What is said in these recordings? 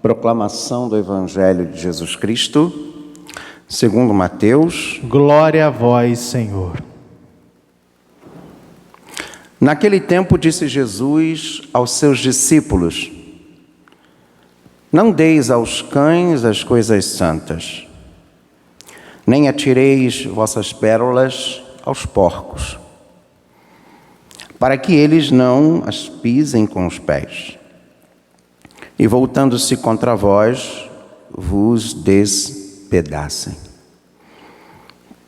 Proclamação do Evangelho de Jesus Cristo, segundo Mateus. Glória a vós, Senhor. Naquele tempo disse Jesus aos seus discípulos: Não deis aos cães as coisas santas, nem atireis vossas pérolas aos porcos, para que eles não as pisem com os pés, e voltando-se contra vós, vos despedacem.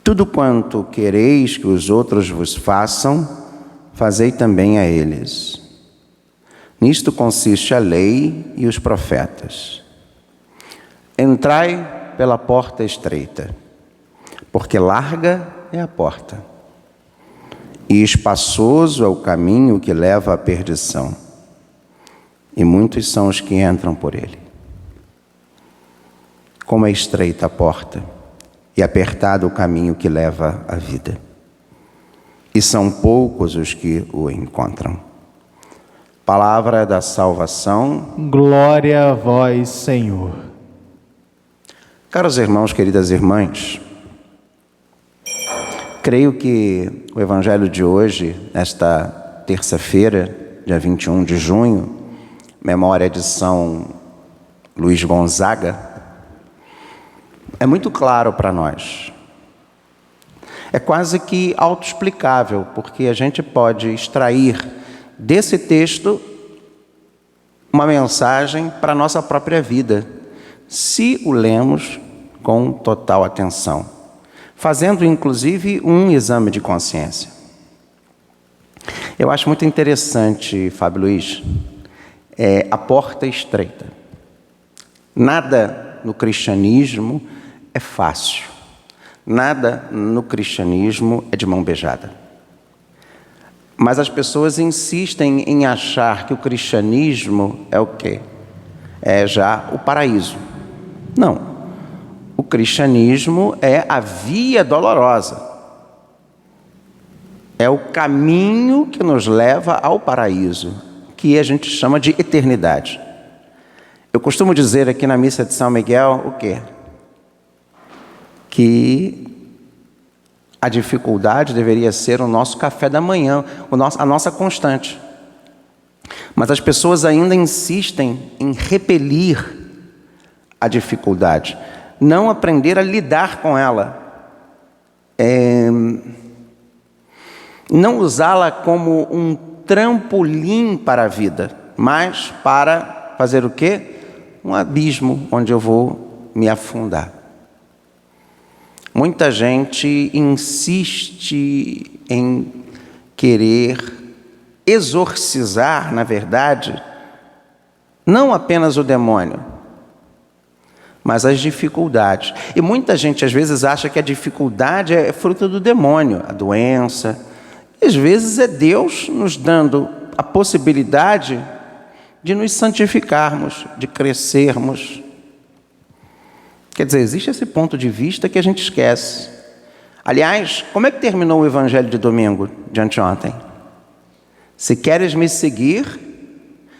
Tudo quanto quereis que os outros vos façam, fazei também a eles. Nisto consiste a lei e os profetas. Entrai pela porta estreita, porque larga é a porta, e espaçoso é o caminho que leva à perdição, e muitos são os que entram por ele. Como é estreita a porta, e apertado o caminho que leva à vida, e são poucos os que o encontram. Palavra da salvação. Glória a vós, Senhor. Caros irmãos, queridas irmãs, creio que o Evangelho de hoje, esta terça-feira, dia 21 de junho, memória de São Luís Gonzaga, é muito claro para nós. É quase que autoexplicável, porque a gente pode extrair desse texto uma mensagem para a nossa própria vida, se o lemos com total atenção, fazendo inclusive um exame de consciência. Eu acho muito interessante, Fábio Luiz, a porta estreita. Nada no cristianismo é fácil. Nada no cristianismo é de mão beijada. Mas as pessoas insistem em achar que o cristianismo é o quê? É já o paraíso. Não. O cristianismo é a via dolorosa. É o caminho que nos leva ao paraíso, que a gente chama de eternidade. Eu costumo dizer aqui na missa de São Miguel o quê? Que a dificuldade deveria ser o nosso café da manhã, a nossa constante. Mas as pessoas ainda insistem em repelir a dificuldade, não aprender a lidar com ela, não usá-la como um trampolim para a vida, mas para fazer o quê? Um abismo onde eu vou me afundar. Muita gente insiste em querer exorcizar, na verdade, não apenas o demônio, mas as dificuldades. E muita gente às vezes acha que a dificuldade é fruto do demônio, a doença. E às vezes é Deus nos dando a possibilidade de nos santificarmos, de crescermos. Quer dizer, existe esse ponto de vista que a gente esquece. Aliás, como é que terminou o Evangelho de domingo, de anteontem? Se queres me seguir,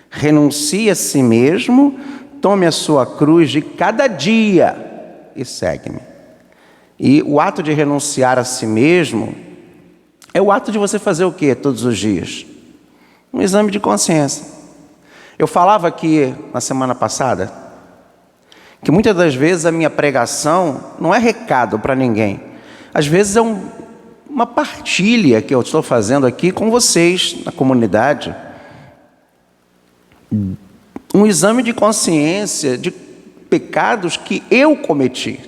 renuncie a si mesmo, tome a sua cruz de cada dia e segue-me. E o ato de renunciar a si mesmo é o ato de você fazer o quê todos os dias? Um exame de consciência. Eu falava aqui na semana passada que muitas das vezes a minha pregação não é recado para ninguém. Às vezes é uma partilha que eu estou fazendo aqui com vocês na comunidade. Um exame de consciência de pecados que eu cometi,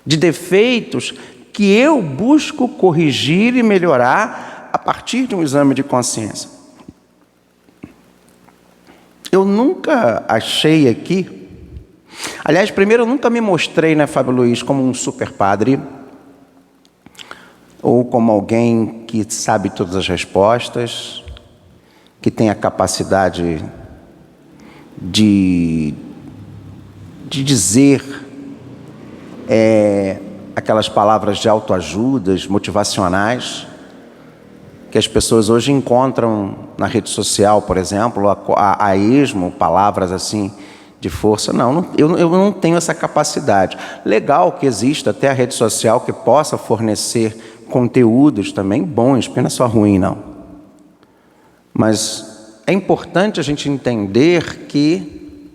de defeitos que eu busco corrigir e melhorar a partir de um exame de consciência. Eu nunca achei aqui, aliás, primeiro eu nunca me mostrei, né, Fábio Luiz, como um super padre, ou como alguém que sabe todas as respostas, que tem a capacidade de dizer aquelas palavras de autoajudas, motivacionais, que as pessoas hoje encontram na rede social, por exemplo, a esmo, palavras assim de força. Não, eu não tenho essa capacidade. Legal que exista até a rede social que possa fornecer conteúdos também bons, porque não é só ruim, não. Mas é importante a gente entender que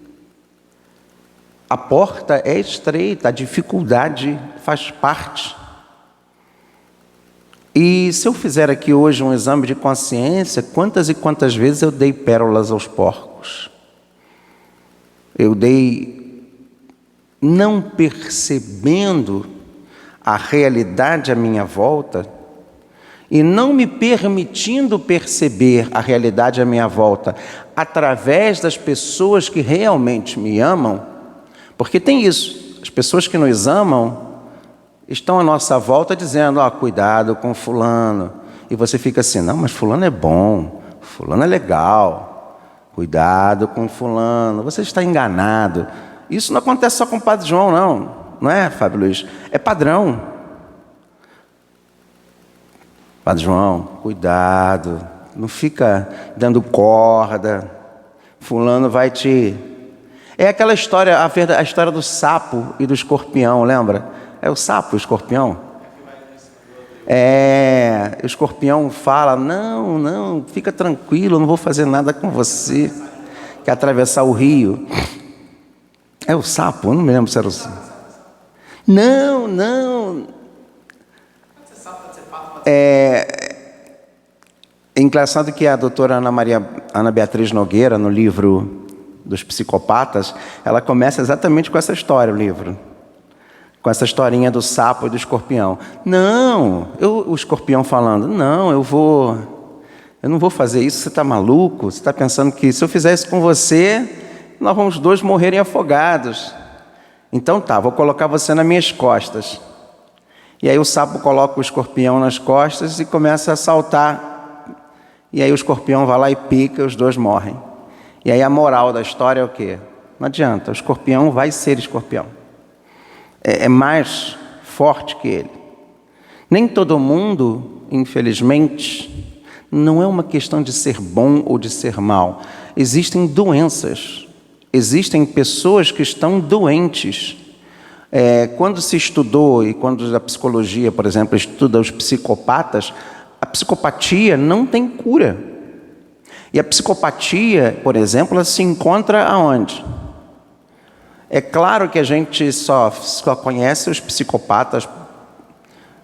a porta é estreita, a dificuldade faz parte. E se eu fizer aqui hoje um exame de consciência, quantas e quantas vezes eu dei pérolas aos porcos? Eu dei não percebendo a realidade à minha volta e não me permitindo perceber a realidade à minha volta através das pessoas que realmente me amam, porque tem isso, as pessoas que nos amam estão à nossa volta dizendo, cuidado com fulano, e você fica assim, não, mas fulano é bom, fulano é legal, cuidado com fulano, você está enganado. Isso não acontece só com o Padre João, não é, Fábio Luiz? É padrão. Padre João, cuidado, não fica dando corda, fulano vai te... É aquela história, a história do sapo e do escorpião, lembra? É o sapo, o escorpião? O escorpião fala, não, fica tranquilo, eu não vou fazer nada com você. Quer atravessar o rio. É o sapo, eu não me lembro se era o sapo. Não. É engraçado que a doutora Ana Beatriz Nogueira, no livro dos psicopatas, ela começa exatamente com essa história, o livro. Com essa historinha do sapo e do escorpião. O escorpião falando, eu não vou fazer isso, você está maluco? Você está pensando que se eu fizer isso com você, nós vamos dois morrerem afogados. Então vou colocar você nas minhas costas. E aí o sapo coloca o escorpião nas costas e começa a saltar. E aí o escorpião vai lá e pica e os dois morrem. E aí a moral da história é o quê? Não adianta, o escorpião vai ser escorpião. É mais forte que ele. Nem todo mundo, infelizmente, não é uma questão de ser bom ou de ser mal. Existem doenças, existem pessoas que estão doentes. Quando se estudou, e quando a psicologia, por exemplo, estuda os psicopatas, a psicopatia não tem cura. E a psicopatia, por exemplo, ela se encontra aonde? É claro que a gente só conhece os psicopatas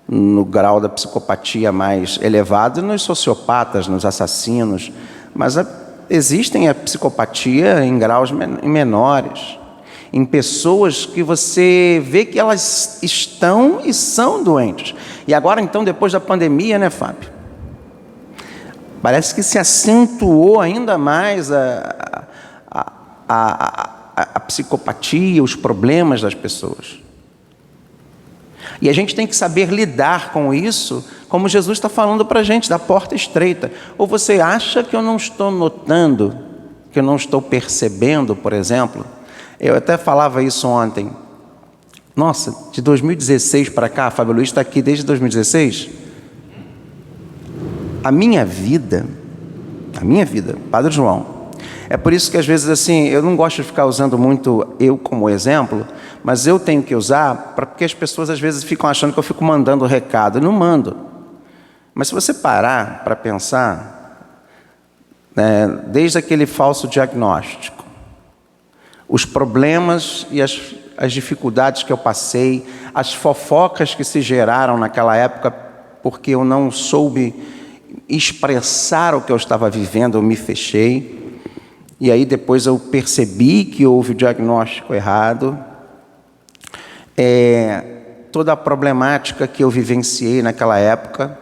no grau da psicopatia mais elevado, nos sociopatas, nos assassinos, mas existem a psicopatia em graus menores, em pessoas que você vê que elas estão e são doentes. E agora, então, depois da pandemia, né, Fábio? Parece que se acentuou ainda mais a psicopatia, os problemas das pessoas. E a gente tem que saber lidar com isso, como Jesus está falando para a gente, da porta estreita. Ou você acha que eu não estou notando, que eu não estou percebendo, por exemplo? Eu até falava isso ontem. Nossa, de 2016 para cá, Fábio Luiz está aqui desde 2016. A minha vida, Padre João, é por isso que às vezes assim, eu não gosto de ficar usando muito eu como exemplo, mas eu tenho que usar porque as pessoas às vezes ficam achando que eu fico mandando recado. Eu não mando. Mas se você parar para pensar, desde aquele falso diagnóstico, os problemas e as dificuldades que eu passei, as fofocas que se geraram naquela época porque eu não soube expressar o que eu estava vivendo, eu me fechei. E aí depois eu percebi que houve o diagnóstico errado. Toda a problemática que eu vivenciei naquela época,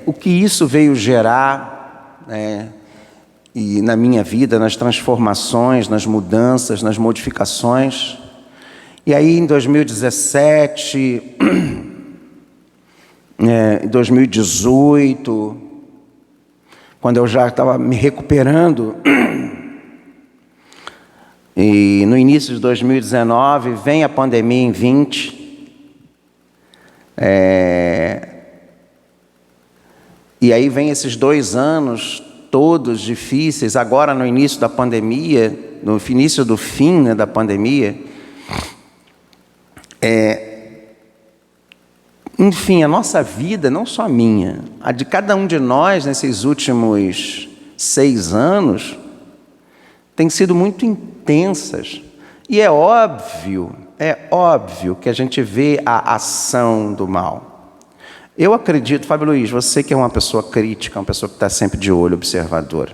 o que isso veio gerar, e na minha vida, nas transformações, nas mudanças, nas modificações. E aí em 2017, 2018, quando eu já estava me recuperando, e no início de 2019, vem a pandemia em 20, e aí vem esses 2 anos todos difíceis, agora no início da pandemia, no início do fim, né, da pandemia, enfim, a nossa vida, não só a minha, a de cada um de nós nesses últimos 6 anos, tem sido muito intensas. E é óbvio que a gente vê a ação do mal. Eu acredito, Fábio Luiz, você que é uma pessoa crítica, uma pessoa que está sempre de olho, observador,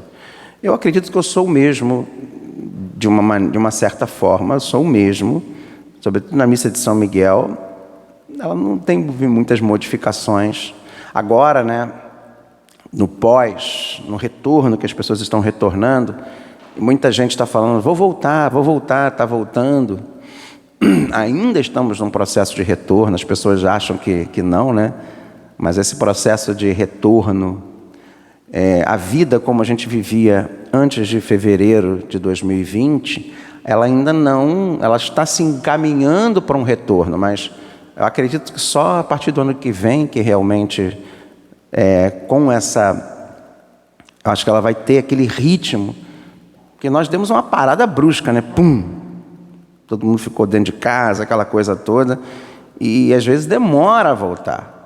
eu acredito que eu sou o mesmo, de uma certa forma, eu sou o mesmo, sobretudo na missa de São Miguel. Ela não tem muitas modificações. Agora, né, no retorno, que as pessoas estão retornando, muita gente está falando, vou voltar, está voltando. Ainda estamos num processo de retorno, as pessoas acham que não, né? Mas esse processo de retorno, a vida como a gente vivia antes de fevereiro de 2020, ela ainda não, ela está se encaminhando para um retorno, mas eu acredito que só a partir do ano que vem que realmente, com essa, acho que ela vai ter aquele ritmo, porque nós demos uma parada brusca, né? Pum! Todo mundo ficou dentro de casa, aquela coisa toda, e às vezes demora a voltar.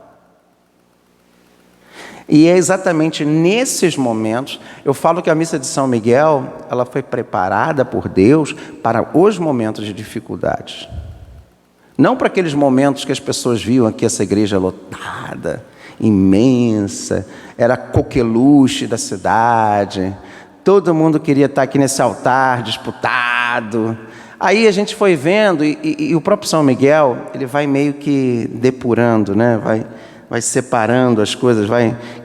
E é exatamente nesses momentos, eu falo que a missa de São Miguel, ela foi preparada por Deus para os momentos de dificuldades. Não para aqueles momentos que as pessoas viam aqui essa igreja lotada, imensa, era a coqueluche da cidade, todo mundo queria estar aqui nesse altar disputado. Aí a gente foi vendo, e o próprio São Miguel, ele vai meio que depurando, né? Vai separando as coisas,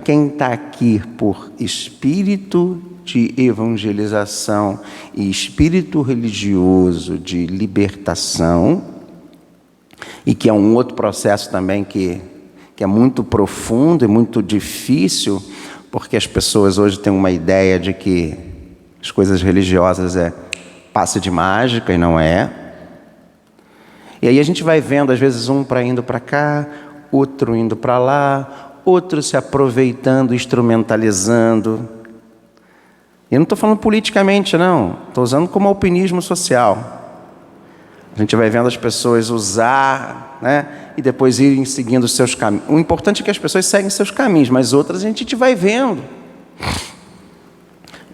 quem está aqui por espírito de evangelização e espírito religioso de libertação, e que é um outro processo também que é muito profundo e muito difícil, porque as pessoas hoje têm uma ideia de que as coisas religiosas é passe de mágica, e não é. E aí a gente vai vendo, às vezes, um indo para cá, outro indo para lá, outro se aproveitando, instrumentalizando. E eu não estou falando politicamente, não. Estou usando como alpinismo social. A gente vai vendo as pessoas usar, né, e depois irem seguindo os seus caminhos. O importante é que as pessoas seguem seus caminhos, mas outras a gente vai vendo.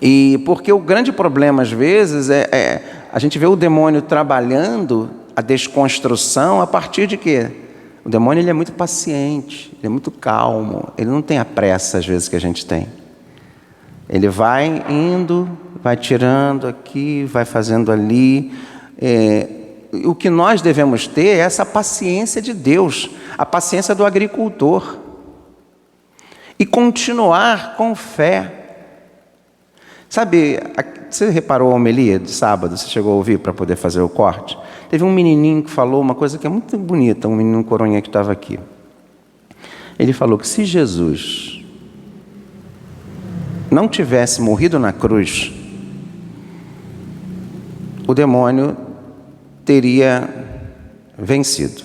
E porque o grande problema, às vezes, a gente vê o demônio trabalhando a desconstrução a partir de quê? O demônio, ele é muito paciente, ele é muito calmo, ele não tem a pressa, às vezes, que a gente tem. Ele vai indo, vai tirando aqui, vai fazendo ali. O que nós devemos ter é essa paciência de Deus, a paciência do agricultor. E continuar com fé. Sabe, você reparou a homilia de sábado? Você chegou a ouvir para poder fazer o corte? Teve um menininho que falou uma coisa que é muito bonita, um menino coronha que estava aqui. Ele falou que se Jesus não tivesse morrido na cruz, o demônio teria vencido.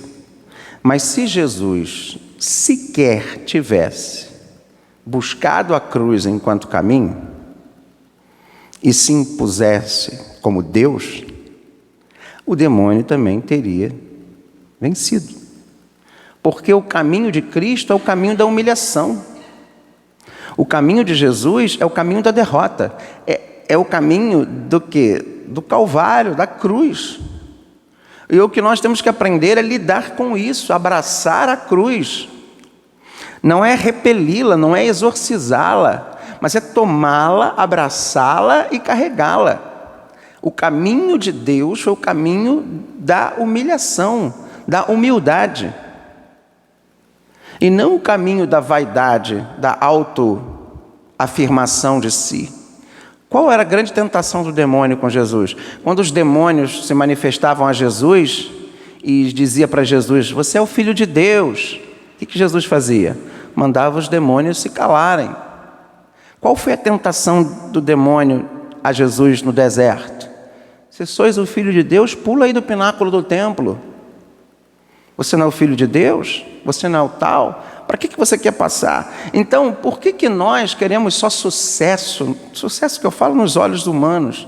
Mas se Jesus sequer tivesse buscado a cruz enquanto caminho e se impusesse como Deus, o demônio também teria vencido. Porque o caminho de Cristo é o caminho da humilhação. O caminho de Jesus é o caminho da derrota. É o caminho do quê? Do Calvário, da cruz. E o que nós temos que aprender é lidar com isso, abraçar a cruz. Não é repeli-la, não é exorcizá-la, mas é tomá-la, abraçá-la e carregá-la. O caminho de Deus foi o caminho da humilhação, da humildade. E não o caminho da vaidade, da autoafirmação de si. Qual era a grande tentação do demônio com Jesus? Quando os demônios se manifestavam a Jesus e dizia para Jesus, você é o Filho de Deus. O que Jesus fazia? Mandava os demônios se calarem. Qual foi a tentação do demônio a Jesus no deserto? Se sois o Filho de Deus, pula aí do pináculo do templo. Você não é o Filho de Deus? Você não é o tal? Para que você quer passar? Então, por que nós queremos só sucesso? Sucesso que eu falo nos olhos humanos.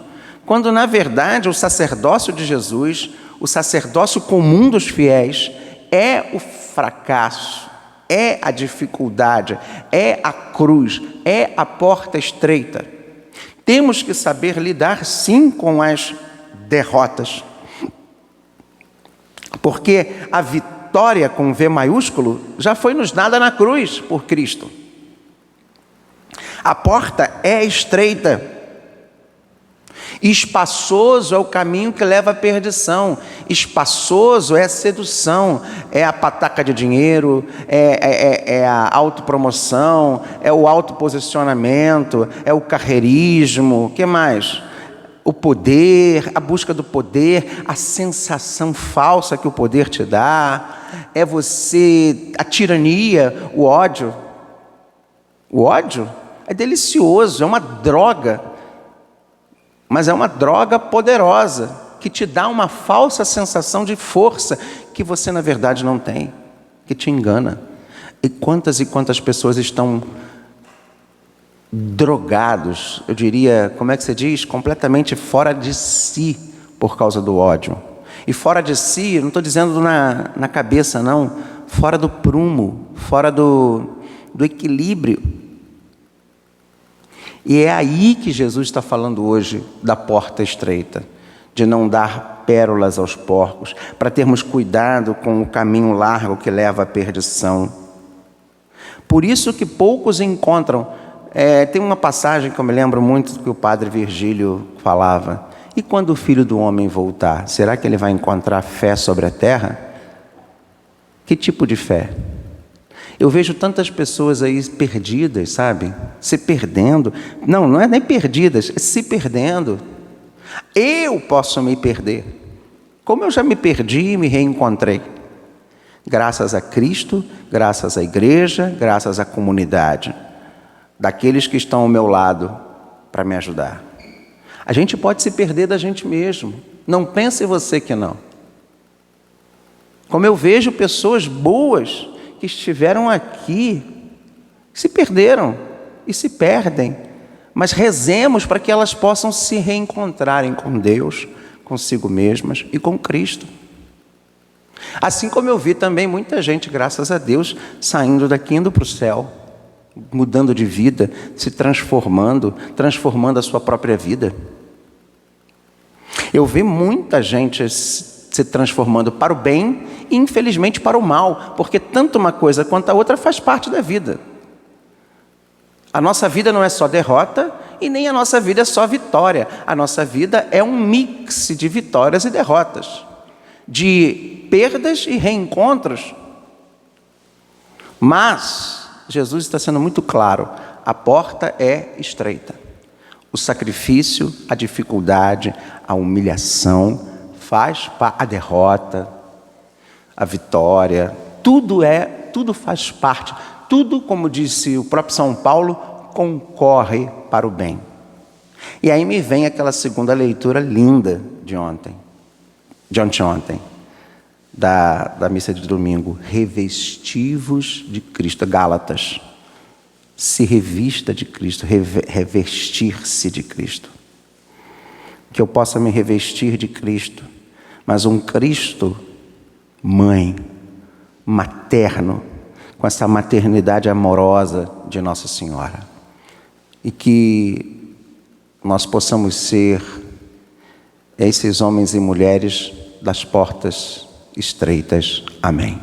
quando na verdade o sacerdócio de Jesus, o sacerdócio comum dos fiéis, é o fracasso, é a dificuldade, é a cruz, é a porta estreita. Temos que saber lidar sim com as derrotas, porque a vitória com V maiúsculo já foi nos dada na cruz por Cristo. A porta é estreita, espaçoso é o caminho que leva à perdição, espaçoso é a sedução, é a pataca de dinheiro, é a autopromoção, é o autoposicionamento, é o carreirismo, o que mais? O poder, a busca do poder, a sensação falsa que o poder te dá, é a tirania, o ódio. O ódio é delicioso, é uma droga, mas é uma droga poderosa, que te dá uma falsa sensação de força, que você na verdade não tem, que te engana. E quantas pessoas estão drogados, eu diria, como é que se diz? Completamente fora de si, por causa do ódio. E fora de si, não estou dizendo na cabeça não, fora do prumo, fora do equilíbrio. E é aí que Jesus está falando hoje da porta estreita, de não dar pérolas aos porcos, para termos cuidado com o caminho largo que leva à perdição. Por isso que poucos encontram. Tem uma passagem que eu me lembro muito que o padre Virgílio falava: e quando o Filho do Homem voltar, será que ele vai encontrar fé sobre a terra? Que tipo de fé? Eu vejo tantas pessoas aí perdidas, sabe? Se perdendo. Não é nem perdidas, é se perdendo. Eu posso me perder. Como eu já me perdi e me reencontrei. Graças a Cristo, graças à igreja, graças à comunidade. Daqueles que estão ao meu lado para me ajudar. A gente pode se perder da gente mesmo. Não pense você que não. Como eu vejo pessoas boas que estiveram aqui, se perderam e se perdem, mas rezemos para que elas possam se reencontrarem com Deus, consigo mesmas e com Cristo. Assim como eu vi também muita gente, graças a Deus, saindo daqui, indo para o céu, mudando de vida, se transformando a sua própria vida. Eu vi muita gente se transformando para o bem e infelizmente para o mal, porque tanto uma coisa quanto a outra faz parte da vida. A nossa vida não é só derrota e nem a nossa vida é só vitória. A nossa vida é um mix de vitórias e derrotas, de perdas e reencontros. Mas Jesus está sendo muito claro: a porta é estreita. O sacrifício, a dificuldade, a humilhação, a derrota, a vitória, tudo faz parte, tudo, como disse o próprio São Paulo, concorre para o bem. E aí me vem aquela segunda leitura linda de anteontem, da missa de domingo: revestivos de Cristo, Gálatas, se revista de Cristo, revestir-se de Cristo. Que eu possa me revestir de Cristo, mas um Cristo mãe, materno, com essa maternidade amorosa de Nossa Senhora. E que nós possamos ser esses homens e mulheres das portas estreitas. Amém.